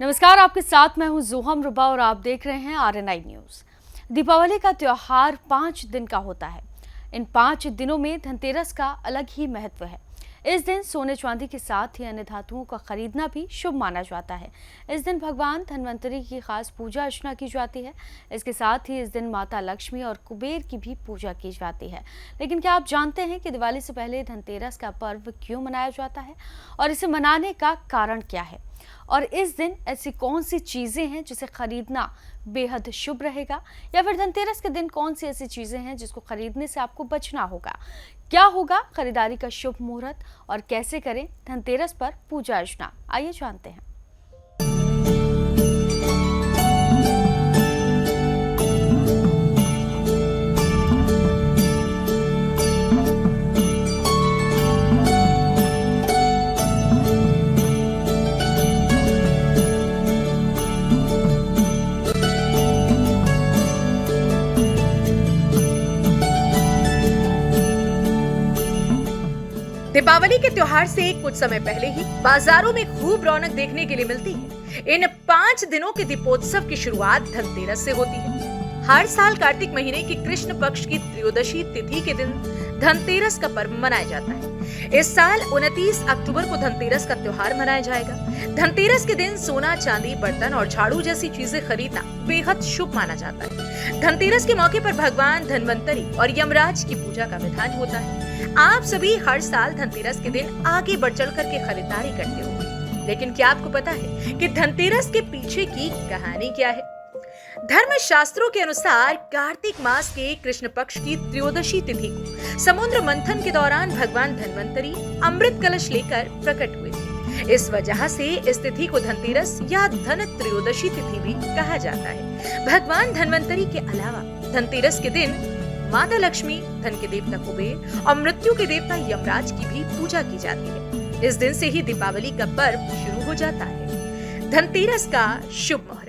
नमस्कार, आपके साथ मैं हूं जोहम रुबा और आप देख रहे हैं आरएनआई न्यूज। दीपावली का त्योहार 5 दिन का होता है। इन 5 दिनों में धनतेरस का अलग ही महत्व है। इस दिन सोने चांदी के साथ ही अन्य धातुओं का खरीदना भी शुभ माना जाता है। इस दिन भगवान धनवंतरी की खास पूजा अर्चना की जाती है। इसके साथ ही इस दिन माता लक्ष्मी और कुबेर की भी पूजा की जाती है। लेकिन क्या आप जानते हैं कि दिवाली से पहले धनतेरस का पर्व क्यों मनाया जाता है और इसे मनाने का कारण क्या है? और इस दिन ऐसी कौन सी चीजें हैं जिसे खरीदना बेहद शुभ रहेगा, या फिर धनतेरस के दिन कौन सी ऐसी चीजें हैं जिसको खरीदने से आपको बचना होगा? क्या होगा खरीदारी का शुभ मुहूर्त और कैसे करें धनतेरस पर पूजा अर्चना? आइए जानते हैं। दीपावली के त्योहार से कुछ समय पहले ही बाजारों में खूब रौनक देखने के लिए मिलती है। इन 5 दिनों के दीपोत्सव की शुरुआत धनतेरस से होती है। हर साल कार्तिक महीने की कृष्ण पक्ष की त्रयोदशी तिथि के दिन धनतेरस का पर्व मनाया जाता है। इस साल 29 अक्टूबर को धनतेरस का त्योहार मनाया जाएगा। धनतेरस के दिन सोना, चांदी, बर्तन और झाड़ू जैसी चीजें खरीदना बेहद शुभ माना जाता है। धनतेरस के मौके पर भगवान धनवंतरी और यमराज की पूजा का विधान होता है। आप सभी हर साल धनतेरस के दिन आगे बढ़ चढ़ कर के खरीदारी करते होंगे, लेकिन क्या आपको पता है कि धनतेरस के पीछे की कहानी क्या है? धर्म शास्त्रों के अनुसार कार्तिक मास के कृष्ण पक्ष की त्रयोदशी तिथि को समुद्र मंथन के दौरान भगवान धनवंतरी अमृत कलश लेकर प्रकट हुए थे। इस वजह से इस तिथि को धनतेरस या धन त्रयोदशी तिथि भी कहा जाता है। भगवान धनवंतरी के अलावा धनतेरस के दिन माता लक्ष्मी, धन के देवता कुबेर और मृत्यु के देवता यमराज की भी पूजा की जाती है। इस दिन से ही दीपावली का पर्व शुरू हो जाता है। धनतेरस का शुभ मुहूर्त।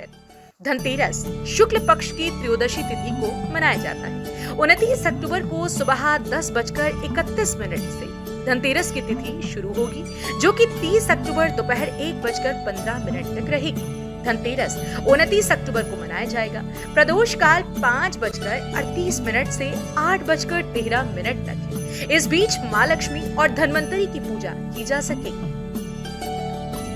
धनतेरस शुक्ल पक्ष की त्रयोदशी तिथि को मनाया जाता है। 29 अक्टूबर को सुबह 10:31 से धनतेरस की तिथि शुरू होगी, जो कि 30 अक्टूबर दोपहर 1:15 तक रहेगी। धनतेरस 29 अक्टूबर को मनाया जाएगा। प्रदोष काल 5:38 से 8:13 तक है। इस बीच मां लक्ष्मी और धनवंतरी की पूजा की जा सकेगी।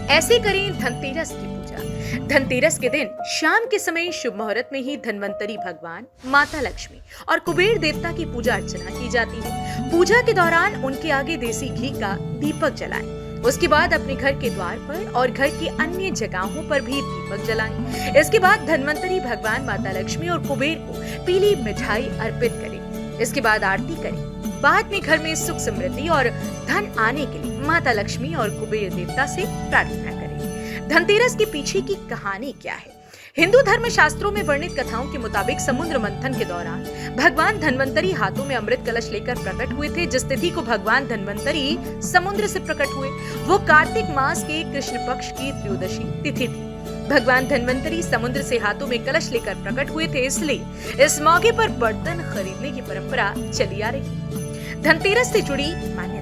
ऐसे करें धनतेरस की पूजा। धनतेरस के दिन शाम के समय शुभ मुहूर्त में ही धनवंतरी भगवान, माता लक्ष्मी और कुबेर देवता की पूजा अर्चना की जाती है। पूजा के दौरान उनके आगे देसी घी का दीपक जलाएं। उसके बाद अपने घर के द्वार पर और घर की अन्य जगहों पर भी दीपक जलाएं। इसके बाद धनवंतरी भगवान, माता लक्ष्मी और कुबेर को पीली मिठाई अर्पित करें। इसके बाद आरती करें। बाद में घर में सुख, समृद्धि और धन आने के लिए माता लक्ष्मी और कुबेर देवता से प्रार्थना करें। धनतेरस के पीछे की कहानी क्या है? हिंदू धर्म शास्त्रों में वर्णित कथाओं के मुताबिक समुद्र मंथन के दौरान भगवान धनवंतरी हाथों में अमृत कलश लेकर प्रकट हुए थे। जिस तिथि को भगवान धनवंतरी समुद्र से प्रकट हुए, वो कार्तिक मास के कृष्ण पक्ष की त्रयोदशी तिथि थी। भगवान धनवंतरी समुद्र से हाथों में कलश लेकर प्रकट हुए थे, इसलिए इस मौके पर बर्तन खरीदने की परंपरा चली आ रही। धनतेरस से जुड़ी मान्यता।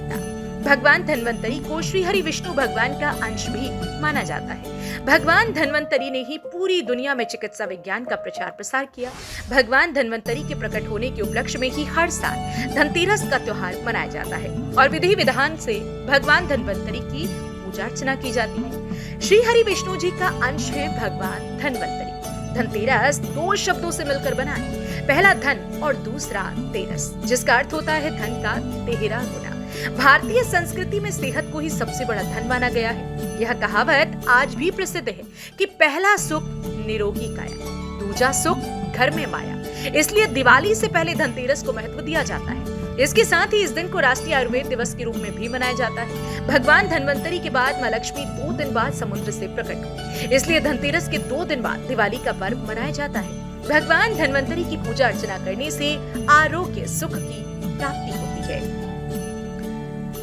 भगवान धनवंतरी को श्री हरि विष्णु भगवान का अंश भी माना जाता है। भगवान धनवंतरी ने ही पूरी दुनिया में चिकित्सा विज्ञान का प्रचार प्रसार किया। भगवान धनवंतरी के प्रकट होने के उपलक्ष्य में ही हर साल धनतेरस का त्योहार मनाया जाता है और विधि विधान से भगवान धनवंतरी की पूजा अर्चना की जाती है। श्री हरि विष्णु जी का अंश है भगवान धनवंतरी। धनतेरस 2 शब्दों से मिलकर बना है। पहला धन और दूसरा तेरस, जिसका अर्थ होता है धन का 13 गुना। भारतीय संस्कृति में सेहत को ही सबसे बड़ा धन माना गया है। यह कहावत आज भी प्रसिद्ध है कि पहला सुख निरोगी काया, दूजा सुख घर में माया। इसलिए दिवाली से पहले धनतेरस को महत्व दिया जाता है। इसके साथ ही इस दिन को राष्ट्रीय आयुर्वेद दिवस के रूप में भी मनाया जाता है। भगवान धनवंतरी के बाद मां लक्ष्मी 2 दिन बाद समुद्र से प्रकट हुई, इसलिए धनतेरस के 2 दिन बाद दिवाली का पर्व मनाया जाता है। भगवान धनवंतरी की पूजा अर्चना करने से आरोग्य, सुख की प्राप्ति होती है।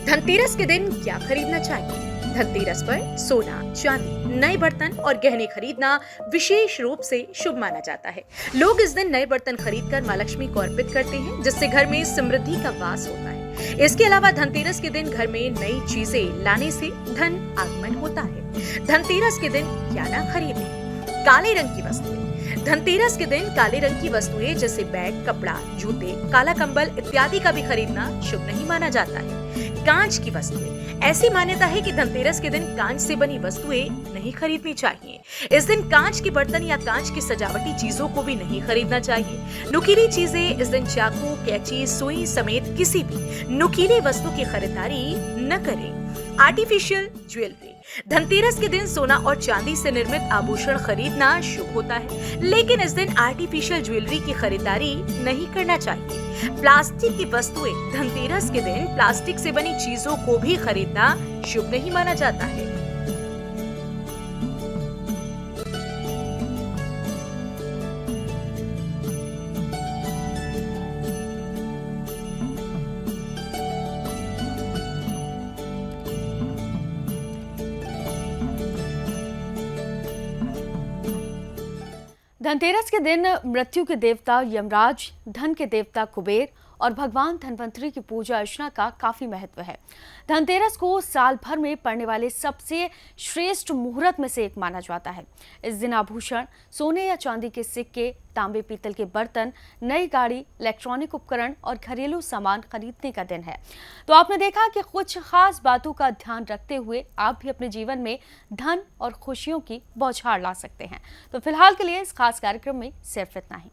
धनतेरस के दिन क्या खरीदना चाहिए? धनतेरस पर सोना, चांदी, नए बर्तन और गहने खरीदना विशेष रूप से शुभ माना जाता है। लोग इस दिन नए बर्तन खरीदकर मां लक्ष्मी को अर्पित करते हैं, जिससे घर में समृद्धि का वास होता है। इसके अलावा धनतेरस के दिन घर में नई चीजें लाने से धन आगमन होता है। धनतेरस के दिन क्या ना खरीदें? काले रंग की वस्तुएं। धनतेरस के दिन काले रंग की वस्तुएं जैसे बैग, कपड़ा, जूते, काला कंबल इत्यादि का भी खरीदना शुभ नहीं माना जाता है। कांच की वस्तुएं। ऐसी मान्यता है कि धनतेरस के दिन कांच से बनी वस्तुएं नहीं खरीदनी चाहिए। इस दिन कांच के बर्तन या कांच की सजावटी चीजों को भी नहीं खरीदना चाहिए। नुकीली चीजें इस दिन चाकू, कैंची, सुई समेत किसी भी नुकीली वस्तु की खरीदारी न करें। Artificial jewellery. धनतेरस के दिन सोना और चांदी से निर्मित आभूषण खरीदना शुभ होता है, लेकिन इस दिन आर्टिफिशियल ज्वेलरी की खरीदारी नहीं करना चाहिए। प्लास्टिक की वस्तुएं। धनतेरस के दिन प्लास्टिक से बनी चीजों को भी खरीदना शुभ नहीं माना जाता है। धनतेरस के दिन मृत्यु के देवता यमराज, धन के देवता कुबेर और भगवान धनवंतरी की पूजा अर्चना का काफी महत्व है। धनतेरस को साल भर में पड़ने वाले सबसे श्रेष्ठ मुहूर्त में से एक माना जाता है। इस दिन आभूषण, सोने या चांदी के सिक्के, तांबे पीतल के बर्तन, नई गाड़ी, इलेक्ट्रॉनिक उपकरण और घरेलू सामान खरीदने का दिन है। तो आपने देखा कि कुछ खास बातों का ध्यान रखते हुए आप भी अपने जीवन में धन और खुशियों की बौछार ला सकते हैं। तो फिलहाल के लिए इस खास कार्यक्रम में सिर्फ इतना ही।